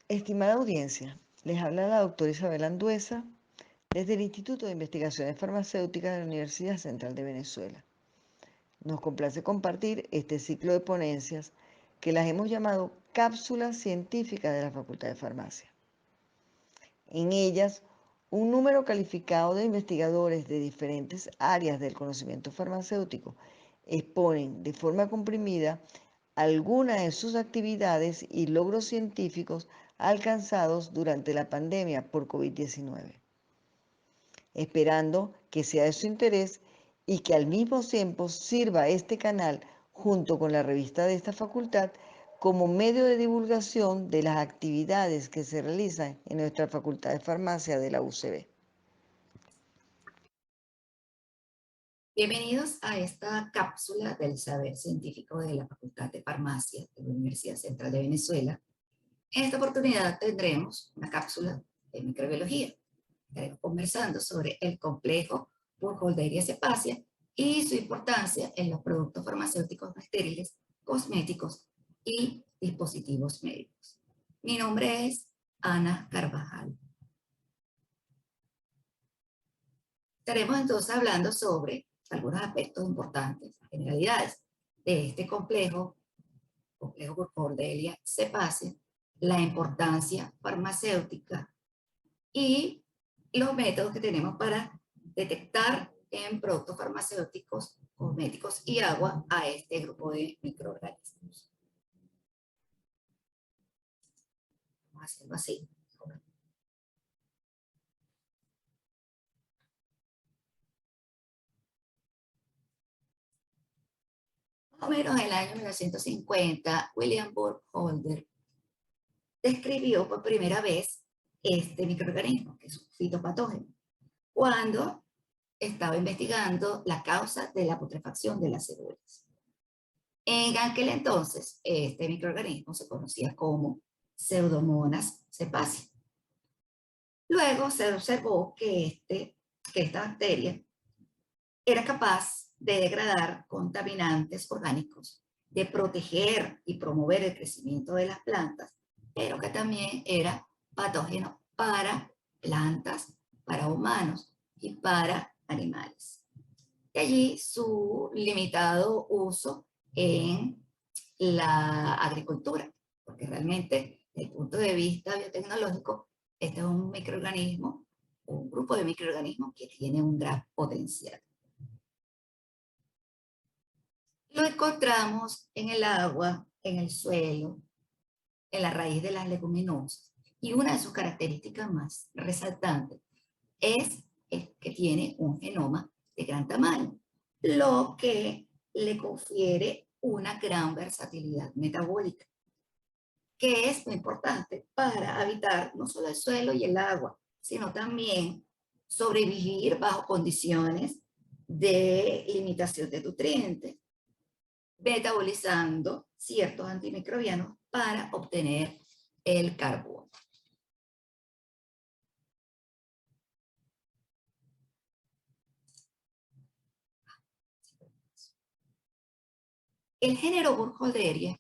Estimada audiencia, les habla la doctora Isabel Anduesa desde el Instituto de Investigaciones Farmacéuticas de la Universidad Central de Venezuela. Nos complace compartir este ciclo de ponencias que las hemos llamado Cápsulas Científicas de la Facultad de Farmacia. En ellas, un número calificado de investigadores de diferentes áreas del conocimiento farmacéutico exponen de forma comprimida algunas de sus actividades y logros científicos alcanzados durante la pandemia por COVID-19, esperando que sea de su interés y que al mismo tiempo sirva este canal junto con la revista de esta facultad como medio de divulgación de las actividades que se realizan en nuestra Facultad de Farmacia de la UCB. Bienvenidos a esta cápsula del saber científico de la Facultad de Farmacia de la Universidad Central de Venezuela. En esta oportunidad tendremos una cápsula de microbiología. Estaremos conversando sobre el complejo Burkholderia cepacia y su importancia en los productos farmacéuticos no estériles, cosméticos y dispositivos médicos. Mi nombre es Ana Carvajal. Estaremos entonces hablando sobre algunos aspectos importantes, generalidades de este complejo Burkholderia cepacia, la importancia farmacéutica y los métodos que tenemos para detectar en productos farmacéuticos, cosméticos y agua a este grupo de microorganismos. Vamos a hacerlo así. Más o menos en el año 1950, William Burkholder describió por primera vez este microorganismo, que es un fitopatógeno, cuando estaba investigando la causa de la putrefacción de las células. En aquel entonces, este microorganismo se conocía como Pseudomonas cepacia. Luego se observó que esta bacteria era capaz de degradar contaminantes orgánicos, de proteger y promover el crecimiento de las plantas, pero que también era patógeno para plantas, para humanos y para animales. De allí su limitado uso en la agricultura, porque realmente desde el punto de vista biotecnológico, este es un microorganismo, un grupo de microorganismos que tiene un gran potencial. Lo encontramos en el agua, en el suelo, en la raíz de las leguminosas. Y una de sus características más resaltantes es que tiene un genoma de gran tamaño, lo que le confiere una gran versatilidad metabólica, que es muy importante para habitar no solo el suelo y el agua, sino también sobrevivir bajo condiciones de limitación de nutrientes, metabolizando ciertos antimicrobianos para obtener el carbono. El género Burkholderia,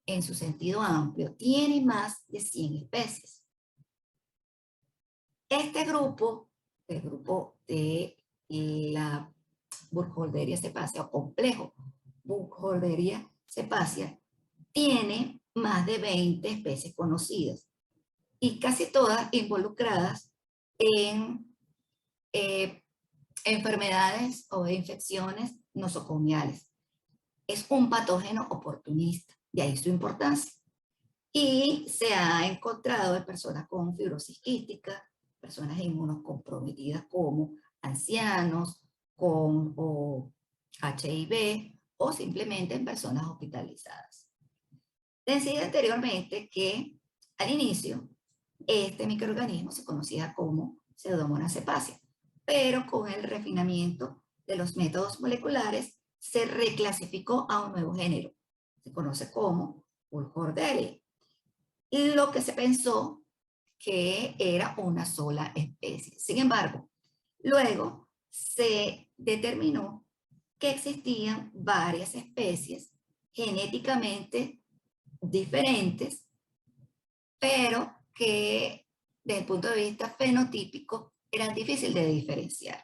en su sentido amplio, tiene más de 100 especies. Este grupo, el grupo de la Burkholderia cepacia o complejo Burkholderia cepacia, tiene más de 20 especies conocidas y casi todas involucradas en enfermedades o infecciones nosocomiales. Es un patógeno oportunista, de ahí su importancia. Y se ha encontrado en personas con fibrosis quística, personas inmunocomprometidas como ancianos, con HIV o simplemente en personas hospitalizadas. Decía anteriormente que al inicio este microorganismo se conocía como Pseudomonas cepacia, pero con el refinamiento de los métodos moleculares se reclasificó a un nuevo género. Se conoce como Burkholderia. Lo que se pensó que era una sola especie. Sin embargo, luego se determinó que existían varias especies genéticamente diferentes, pero que desde el punto de vista fenotípico eran difíciles de diferenciar.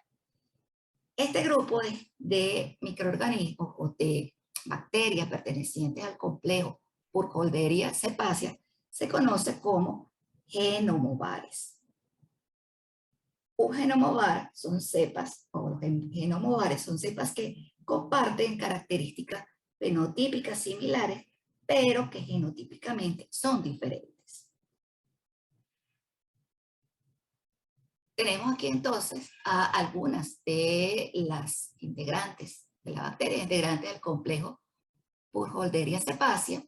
Este grupo de microorganismos o de bacterias pertenecientes al complejo Burkholderia cepacia se conoce como genomovares. Un genomovar son cepas, o los genomovares son cepas que comparten características fenotípicas similares, pero que genotípicamente son diferentes. Tenemos aquí entonces a algunas de las integrantes, de las bacterias integrantes del complejo Burkholderia cepacia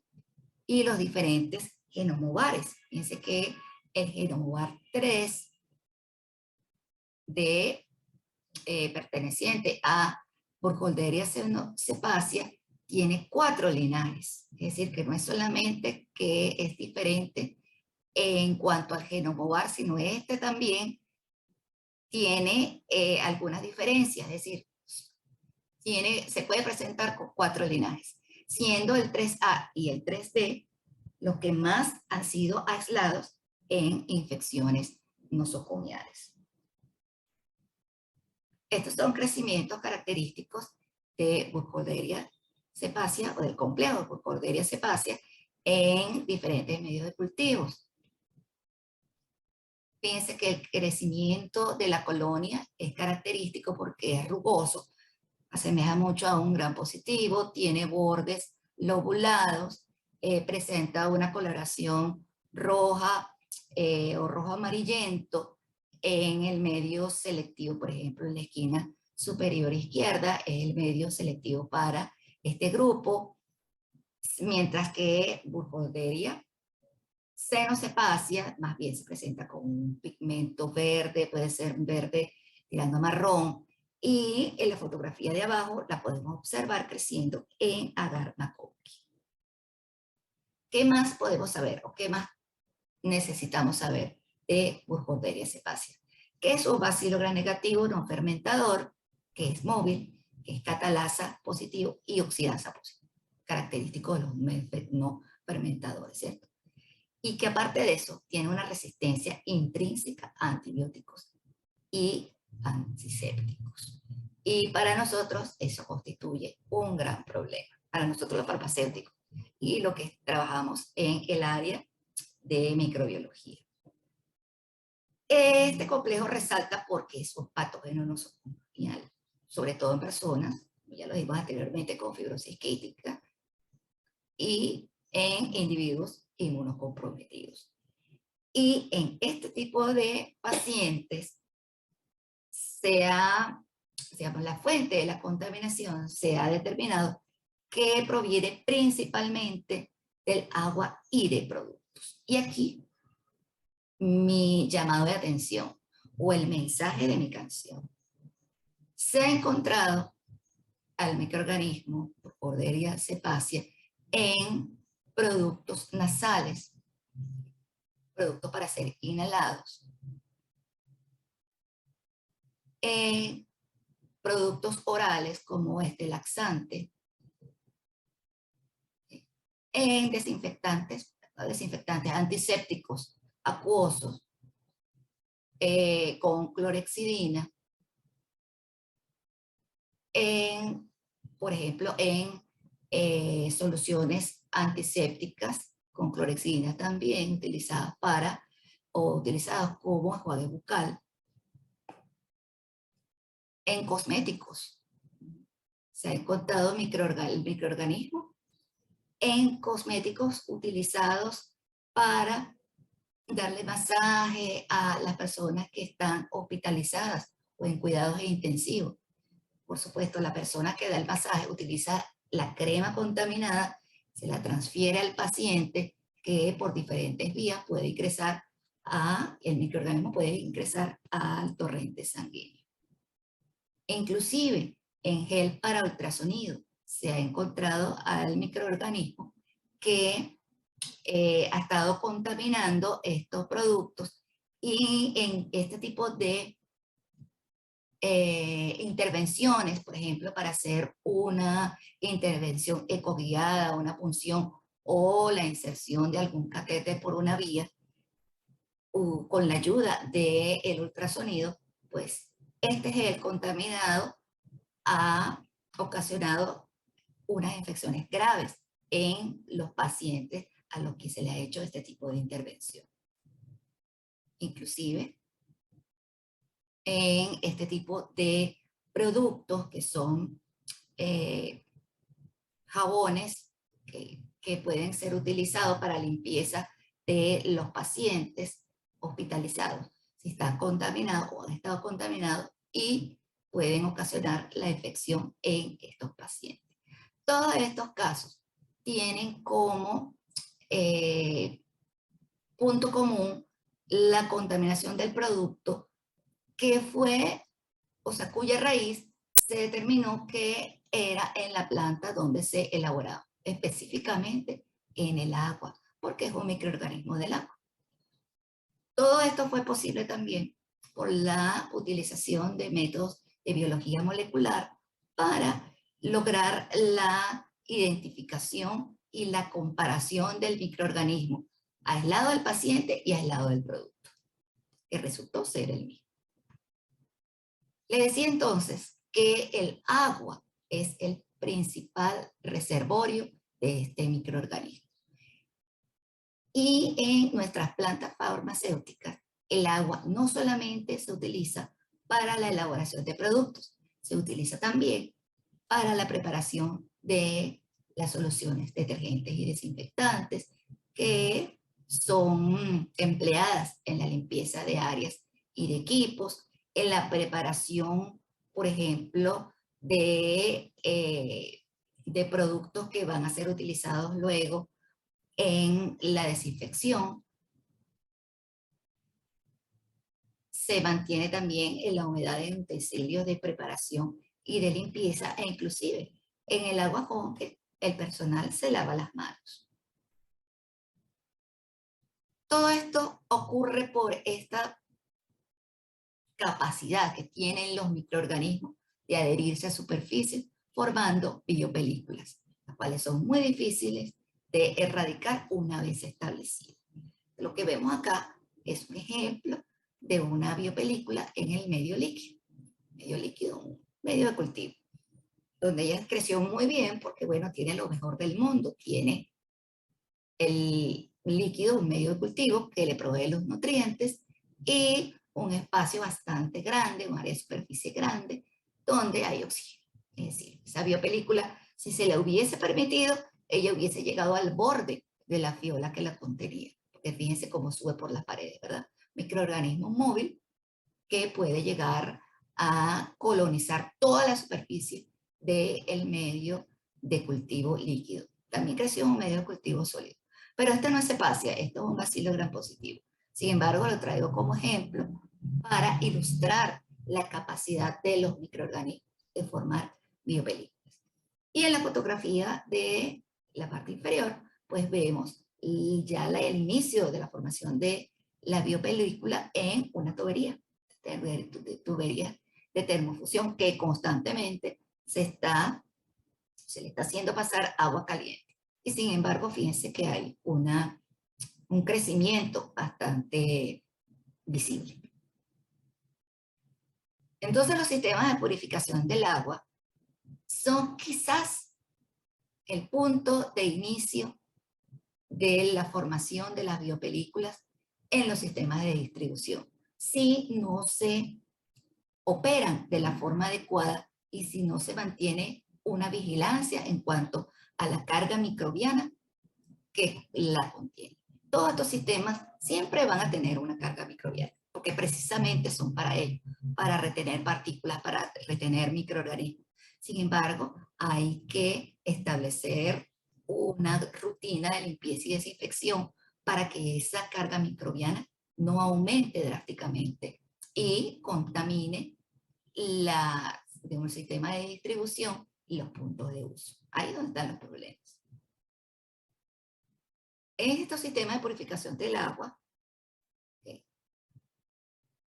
y los diferentes genomovares. Fíjense que el genomovar 3 perteneciente a Burkholderia cepacia tiene 4 linajes, es decir, que no es solamente que es diferente en cuanto al genomovar, sino este también tiene algunas diferencias, es decir, se puede presentar con 4 linajes, siendo el 3A y el 3D los que más han sido aislados en infecciones nosocomiales. Estos son crecimientos característicos de Burkholderia cepacia o del complejo Burkholderia cepacia en diferentes medios de cultivos. Fíjense que el crecimiento de la colonia es característico porque es rugoso, asemeja mucho a un gran positivo, tiene bordes lobulados, presenta una coloración roja o rojo amarillento en el medio selectivo, por ejemplo, en la esquina superior izquierda es el medio selectivo para este grupo, mientras que Burkholderia cenocepacia más bien se presenta con un pigmento verde, puede ser verde tirando a marrón, y en la fotografía de abajo la podemos observar creciendo en agar Macaulay. ¿Qué más podemos saber o qué más necesitamos saber de Burkholderia cepacia? Que es un bacilo gram negativo no fermentador, que es móvil, que es catalasa positivo y oxidasa positivo, característico de los no fermentadores, ¿cierto? Y que aparte de eso tiene una resistencia intrínseca a antibióticos y antisépticos. Y para nosotros eso constituye un gran problema, para nosotros los farmacéuticos y lo que trabajamos en el área de microbiología. Este complejo resalta porque es un patógeno nosocomial, sobre todo en personas, ya lo dijimos anteriormente, con fibrosis quística y en individuos inmunocomprometidos. Y en este tipo de pacientes, digamos, la fuente de la contaminación se ha determinado que proviene principalmente del agua y de productos. Y aquí mi llamado de atención o el mensaje de mi canción. Se ha encontrado al microorganismo Burkholderia cepacia en productos nasales, productos para ser inhalados, en productos orales como este laxante, en desinfectantes antisépticos acuosos con clorhexidina, por ejemplo, en soluciones antisépticas con clorhexidina también utilizadas como enjuague bucal, en cosméticos. Se ha encontrado el microorganismo en cosméticos utilizados para darle masaje a las personas que están hospitalizadas o en cuidados intensivos. Por supuesto, la persona que da el masaje utiliza la crema contaminada, se la transfiere al paciente que por diferentes vías puede ingresar el microorganismo puede ingresar al torrente sanguíneo. E inclusive en gel para ultrasonido se ha encontrado al microorganismo que ha estado contaminando estos productos, y en este tipo de intervenciones, por ejemplo, para hacer una intervención ecoguiada, una punción o la inserción de algún catéter por una vía, con la ayuda del ultrasonido, pues este gel contaminado ha ocasionado unas infecciones graves en los pacientes a los que se le ha hecho este tipo de intervención. Inclusive en este tipo de productos que son jabones que pueden ser utilizados para limpieza de los pacientes hospitalizados, si están contaminados o han estado contaminados y pueden ocasionar la infección en estos pacientes. Todos estos casos tienen como punto común la contaminación del producto que fue, o sea, cuya raíz se determinó que era en la planta donde se elaboraba, específicamente en el agua, porque es un microorganismo del agua. Todo esto fue posible también por la utilización de métodos de biología molecular para lograr la identificación y la comparación del microorganismo aislado del paciente y aislado del producto, que resultó ser el mismo. Le decía entonces que el agua es el principal reservorio de este microorganismo. Y en nuestras plantas farmacéuticas, el agua no solamente se utiliza para la elaboración de productos, se utiliza también para la preparación de las soluciones detergentes y desinfectantes que son empleadas en la limpieza de áreas y de equipos, en la preparación, por ejemplo, de productos que van a ser utilizados luego en la desinfección. Se mantiene también en la humedad de utensilios de preparación y de limpieza e inclusive en el agua con que el personal se lava las manos. Todo esto ocurre por esta capacidad que tienen los microorganismos de adherirse a superficies formando biopelículas, las cuales son muy difíciles de erradicar una vez establecidas. Lo que vemos acá es un ejemplo de una biopelícula en el medio líquido, un medio de cultivo, donde ella creció muy bien porque, bueno, tiene lo mejor del mundo, tiene el líquido, un medio de cultivo que le provee los nutrientes y un espacio bastante grande, un área de superficie grande, donde hay oxígeno. Es decir, esa biopelícula, si se la hubiese permitido, ella hubiese llegado al borde de la fiola que la contenía. Porque fíjense cómo sube por las paredes, ¿verdad? Microorganismo móvil que puede llegar a colonizar toda la superficie del medio de cultivo líquido. También creció un medio de cultivo sólido. Pero esto no es cepacia, esto es un bacilo gram positivo. Sin embargo, lo traigo como ejemplo para ilustrar la capacidad de los microorganismos de formar biopelículas. Y en la fotografía de la parte inferior, pues vemos ya el inicio de la formación de la biopelícula en una tubería de termofusión que constantemente se le está haciendo pasar agua caliente. Y sin embargo, fíjense que hay un crecimiento bastante visible. Entonces, los sistemas de purificación del agua son quizás el punto de inicio de la formación de las biopelículas en los sistemas de distribución. Si no se operan de la forma adecuada y si no se mantiene una vigilancia en cuanto a la carga microbiana que la contiene. Todos estos sistemas siempre van a tener una carga microbiana, porque precisamente son para ello, para retener partículas, para retener microorganismos. Sin embargo, hay que establecer una rutina de limpieza y desinfección para que esa carga microbiana no aumente drásticamente y contamine de un sistema de distribución y los puntos de uso. Ahí es donde están los problemas. En estos sistemas de purificación del agua,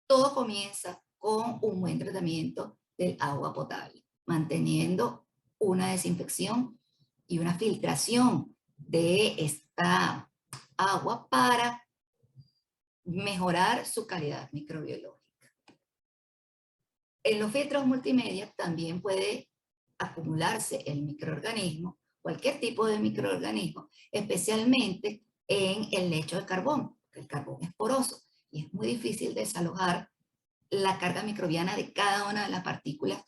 todo comienza con un buen tratamiento del agua potable, manteniendo una desinfección y una filtración de esta agua para mejorar su calidad microbiológica. En los filtros multimedia también puede acumularse el microorganismo, cualquier tipo de microorganismo, especialmente en el lecho de carbón, porque el carbón es poroso y es muy difícil desalojar la carga microbiana de cada una de las partículas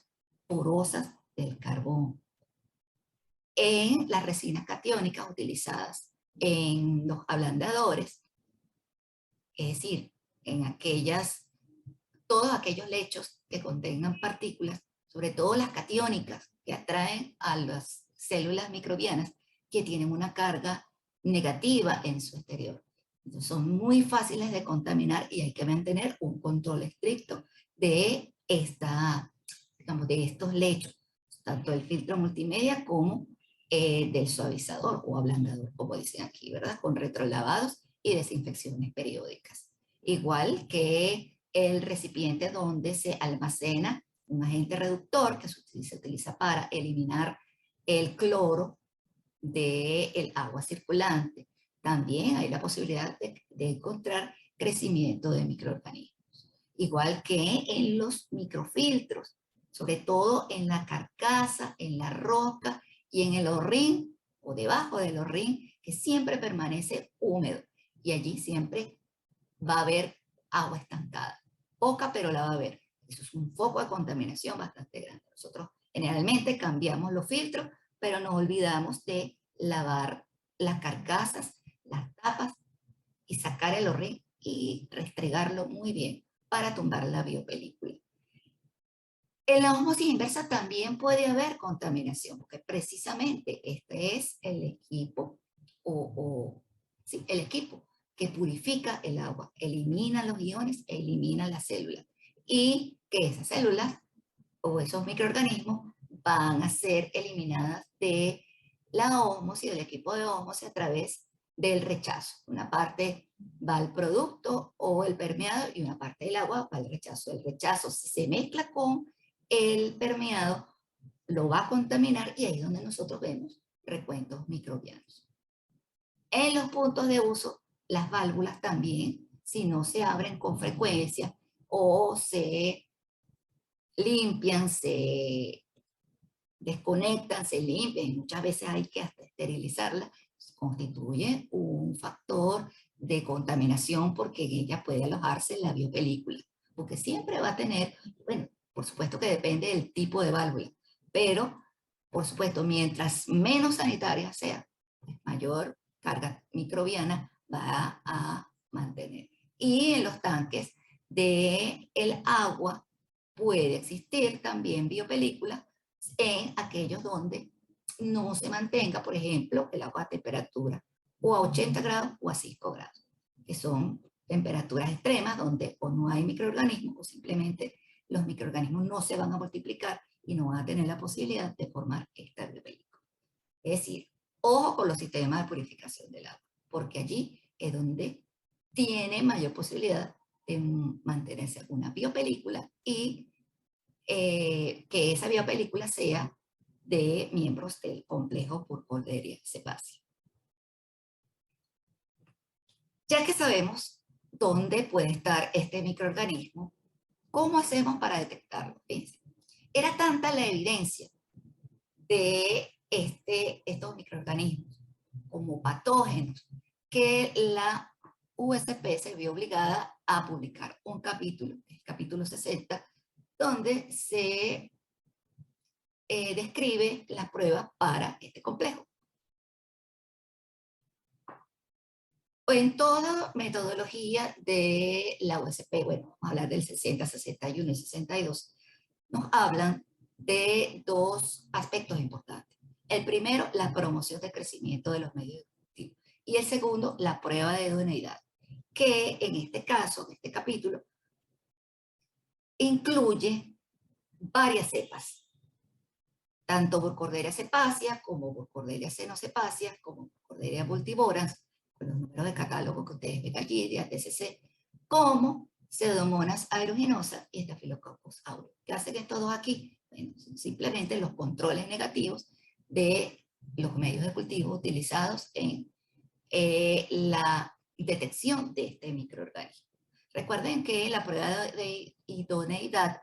porosas del carbón. En las resinas catiónicas utilizadas en los ablandadores, es decir, en todos aquellos lechos que contengan partículas, sobre todo las catiónicas, que atraen a las células microbianas que tienen una carga negativa en su exterior. Entonces son muy fáciles de contaminar y hay que mantener un control estricto de, de estos lechos, tanto el filtro multimedia como del suavizador o ablandador, como dicen aquí, ¿verdad? Con retrolavados y desinfecciones periódicas. Igual que el recipiente donde se almacena un agente reductor que se utiliza para eliminar el cloro del agua circulante. También hay la posibilidad de encontrar crecimiento de microorganismos. Igual que en los microfiltros, sobre todo en la carcasa, en la roca y en el horrín o debajo del horrín, que siempre permanece húmedo y allí siempre va a haber agua estancada. Poca, pero la va a haber. Eso es un foco de contaminación bastante grande. Nosotros generalmente cambiamos los filtros, pero nos olvidamos de lavar las carcasas, las tapas y sacar el horrín y restregarlo muy bien para tumbar la biopelícula. En la osmosis inversa también puede haber contaminación, porque precisamente este es el equipo, sí, el equipo que purifica el agua, elimina los iones, elimina las células, y que esas células o esos microorganismos van a ser eliminadas de la ósmosis, del equipo de ósmosis, a través del rechazo. Una parte va al producto o el permeado y una parte del agua va al rechazo. El rechazo, si se mezcla con el permeado, lo va a contaminar y ahí es donde nosotros vemos recuentos microbianos. En los puntos de uso, las válvulas también, si no se abren con frecuencia o se limpian, se desconectan, se limpian, y muchas veces hay que hasta esterilizarla, constituye un factor de contaminación porque en ella puede alojarse la biopelícula, porque siempre va a tener, bueno, por supuesto que depende del tipo de válvula, pero por supuesto, mientras menos sanitaria sea, pues mayor carga microbiana va a mantener. Y en los tanques del agua puede existir también biopelícula en aquellos donde no se mantenga, por ejemplo, el agua a temperatura o a 80 grados o a 5 grados, que son temperaturas extremas donde o no hay microorganismos o simplemente los microorganismos no se van a multiplicar y no van a tener la posibilidad de formar esta biopelícula. Es decir, ojo con los sistemas de purificación del agua, porque allí es donde tiene mayor posibilidad de mantenerse una biopelícula y que esa biopelícula sea de miembros del complejo Burkholderia cepacia. Ya que sabemos dónde puede estar este microorganismo, ¿cómo hacemos para detectarlo? Fíjense, era tanta la evidencia de estos microorganismos como patógenos que la USP se vio obligada a publicar un capítulo, el capítulo 60, donde se describe las pruebas para este complejo. En toda metodología de la USP, bueno, vamos a hablar del 60, 61 y 62, nos hablan de dos aspectos importantes. El primero, la promoción del crecimiento de los medios de cultivo. Y el segundo, la prueba de idoneidad, que en este caso, en este capítulo, incluye varias cepas, tanto Burkholderia cepacia como Burkholderia cenocepacia, como Burkholderia multivorans, con los números de catálogo que ustedes ven allí, de ATCC, como Pseudomonas aeruginosa y Staphylococcus aureus. ¿Qué hacen estos dos aquí? Bueno, simplemente los controles negativos de los medios de cultivo utilizados en la detección de este microorganismo. Recuerden que la prueba de idoneidad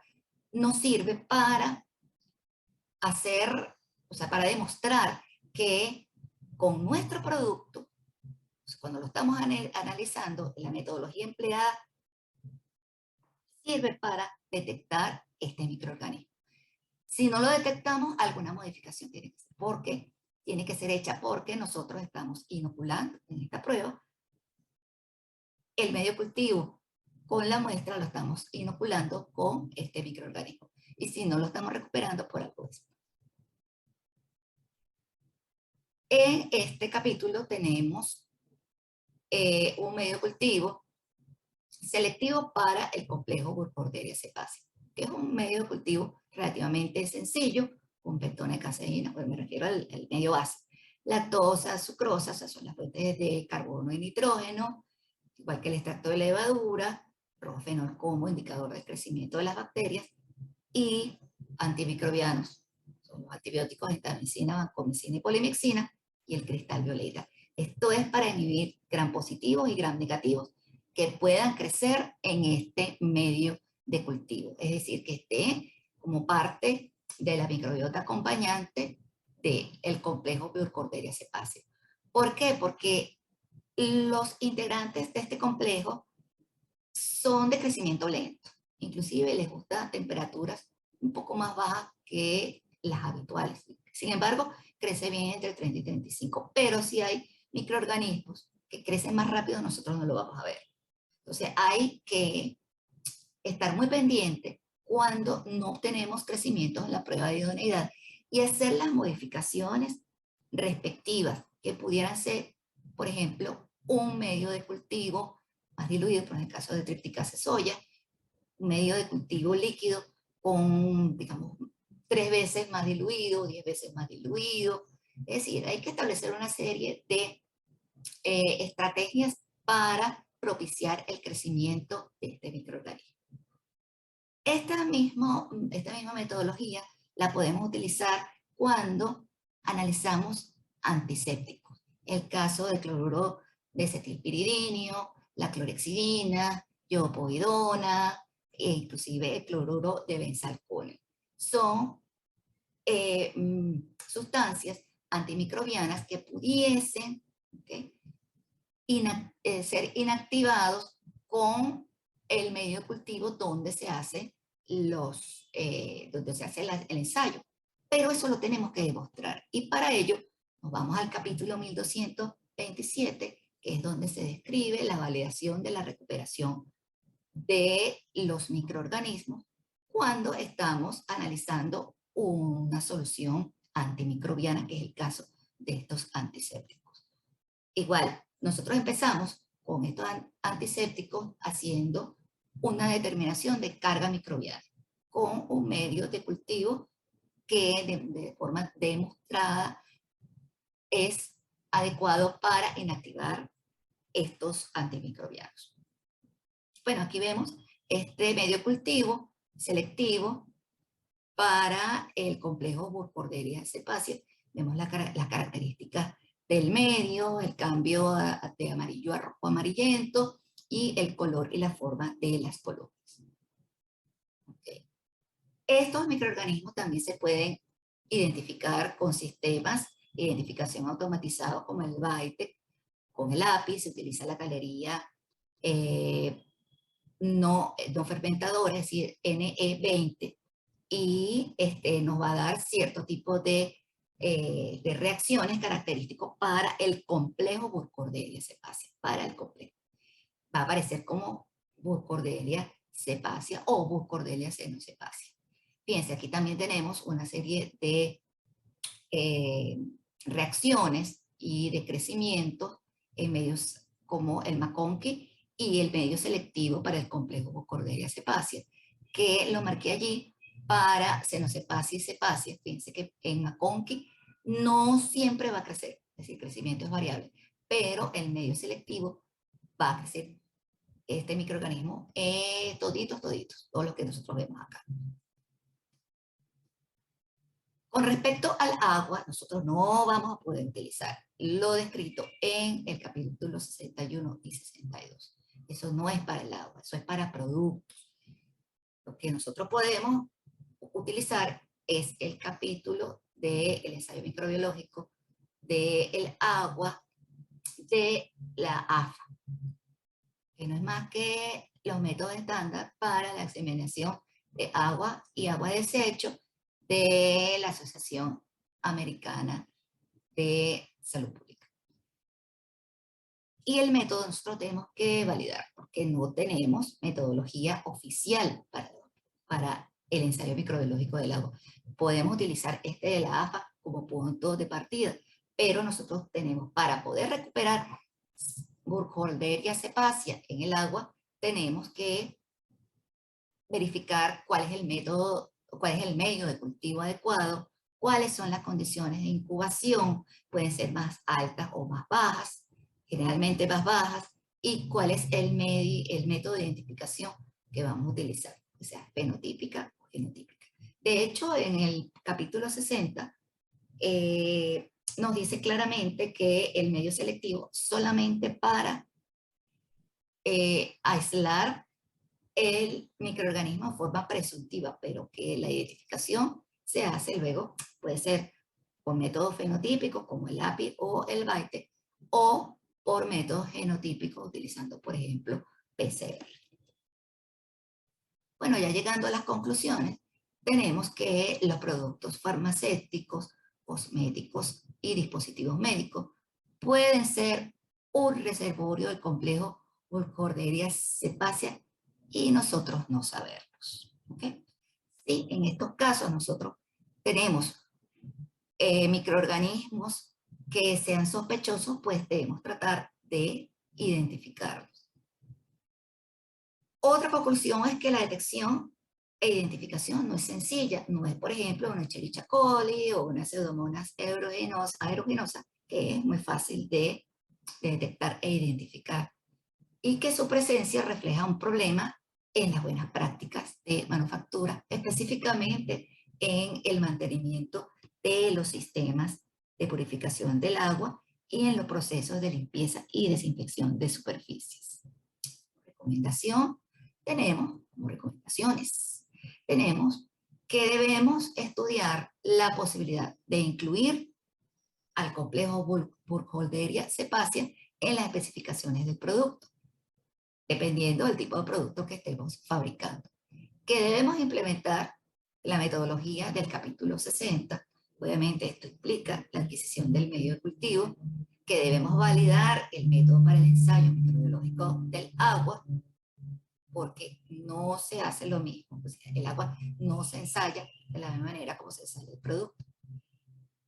nos sirve para hacer, o sea, para demostrar que con nuestro producto, cuando lo estamos analizando, la metodología empleada sirve para detectar este microorganismo. Si no lo detectamos, alguna modificación tiene que ser, porque tiene que ser hecha porque nosotros estamos inoculando en esta prueba el medio cultivo con la muestra, lo estamos inoculando con este microorganismo. Y si no lo estamos recuperando, por algo es. En este capítulo tenemos un medio cultivo selectivo para el complejo Burkholderia cepacia, que es un medio de cultivo relativamente sencillo, con pectona de caseína, pues me refiero al medio base. Lactosa, sucrosa, esas son las fuentes de carbono y nitrógeno, igual que el extracto de levadura, profenol como indicador del crecimiento de las bacterias, y antimicrobianos, son los antibióticos gentamicina, vancomicina y polimixina, y el cristal violeta. Esto es para inhibir gram positivos y gram negativos que puedan crecer en este medio de cultivo. Es decir, que esté como parte de la microbiota acompañante del complejo Burkholderia cepacia. ¿Por qué? Porque los integrantes de este complejo son de crecimiento lento. Inclusive les gusta temperaturas un poco más bajas que las habituales. Sin embargo, crece bien entre 30 y 35, pero si hay microorganismos que crecen más rápido, nosotros no lo vamos a ver. Entonces hay que estar muy pendiente cuando no tenemos crecimientos en la prueba de idoneidad y hacer las modificaciones respectivas que pudieran ser, por ejemplo, un medio de cultivo más diluido, por el caso de tripticase soya, un medio de cultivo líquido con, digamos, 3 veces más diluido, 10 veces más diluido. Es decir, hay que establecer una serie de estrategias para propiciar el crecimiento de este microorganismo. Esta misma metodología la podemos utilizar cuando analizamos antisépticos. El caso del cloruro de acetilpiridinio, la clorhexidina, iopovidona, e inclusive el cloruro de benzalcone. Son sustancias antimicrobianas que pudiesen, ¿okay?, ser inactivados con el medio de cultivo donde se hace, el ensayo. Pero eso lo tenemos que demostrar. Y para ello nos vamos al capítulo 1227, que es donde se describe la validación de la recuperación de los microorganismos cuando estamos analizando una solución antimicrobiana, que es el caso de estos antisépticos. Igual, nosotros empezamos con estos antisépticos haciendo una determinación de carga microbiana con un medio de cultivo que de forma demostrada es adecuado para inactivar estos antimicrobianos. Bueno, aquí vemos este medio cultivo selectivo para el complejo Burkholderia cepacia. Vemos las características del medio, el cambio de amarillo a rojo amarillento y el color y la forma de las columnas. Okay. Estos microorganismos también se pueden identificar con sistemas de identificación automatizados como el BITEC. Con el API se utiliza la galería no fermentadora, es decir, NE20, y nos va a dar cierto tipo de reacciones característicos para el complejo Burkholderia cepacia, para el complejo. Va a aparecer como Burkholderia cepacia o Burkholderia senocepacia. Fíjense, aquí también tenemos una serie de reacciones y de crecimiento en medios como el McConkey y el medio selectivo para el complejo Burkholderia cepacia, que lo marqué allí para senocepacia y cepacia. Fíjense que en McConkey no siempre va a crecer, es decir, el crecimiento es variable, pero el medio selectivo va a crecer este microorganismo, toditos, todos los que nosotros vemos acá. Con respecto al agua, nosotros no vamos a poder utilizar lo descrito en el capítulo 61 y 62. Eso no es para el agua, eso es para productos. Lo que nosotros podemos utilizar es el capítulo del ensayo microbiológico del agua de la AFA, que no es más que los métodos estándar para la examinación de agua y agua de desecho de la Asociación Americana de Salud Pública. Y el método nosotros tenemos que validar, porque no tenemos metodología oficial para el ensayo microbiológico del agua. Podemos utilizar este de la AFA como punto de partida, pero nosotros tenemos, para poder recuperar Burkholderia cepacia en el agua, tenemos que verificar cuál es el método, cuál es el medio de cultivo adecuado, cuáles son las condiciones de incubación, pueden ser más altas o más bajas, generalmente más bajas, y cuál es el método de identificación que vamos a utilizar, o sea, fenotípica o genotípica. De hecho, en el capítulo 60 nos dice claramente que el medio selectivo solamente para aislar el microorganismo en forma presuntiva, pero que la identificación se hace luego, puede ser por métodos fenotípicos como el API o el BAITE, o por métodos genotípicos utilizando, por ejemplo, PCR. Bueno, ya llegando a las conclusiones, tenemos que los productos farmacéuticos, cosméticos y dispositivos médicos pueden ser un reservorio del complejo Burkholderia cepacia y nosotros no saberlos. ¿Okay? Sí, en estos casos nosotros tenemos microorganismos que sean sospechosos, pues debemos tratar de identificarlos. Otra conclusión es que la detección e identificación no es sencilla. No es, por ejemplo, una Escherichia coli o una Pseudomonas aeruginosa, que es muy fácil de detectar e identificar. Y que su presencia refleja un problema en las buenas prácticas de manufactura, específicamente en el mantenimiento de los sistemas de purificación del agua y en los procesos de limpieza y desinfección de superficies. Recomendación, como recomendaciones, tenemos que debemos estudiar la posibilidad de incluir al complejo Burkholderia cepacia en las especificaciones del producto, dependiendo del tipo de producto que estemos fabricando. Que debemos implementar la metodología del capítulo 60. Obviamente esto implica la adquisición del medio de cultivo, que debemos validar el método para el ensayo microbiológico del agua, porque no se hace lo mismo. O sea, el agua no se ensaya de la misma manera como se ensaya el producto.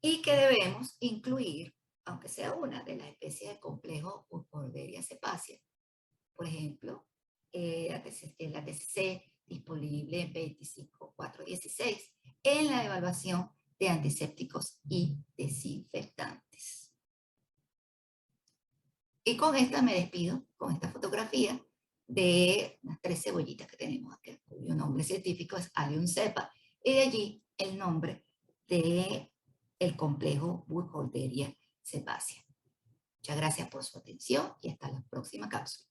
Y que debemos incluir, aunque sea una de las especies del complejo Burkholderia cepacia, por ejemplo, la TCC disponible en 25416 en la evaluación de antisépticos y desinfectantes. Y con esta me despido, con esta fotografía de las 3 cebollitas que tenemos aquí, cuyo nombre científico es Allium cepa, y de allí el nombre del complejo Burkholderia cepacia. Muchas gracias por su atención y hasta la próxima cápsula.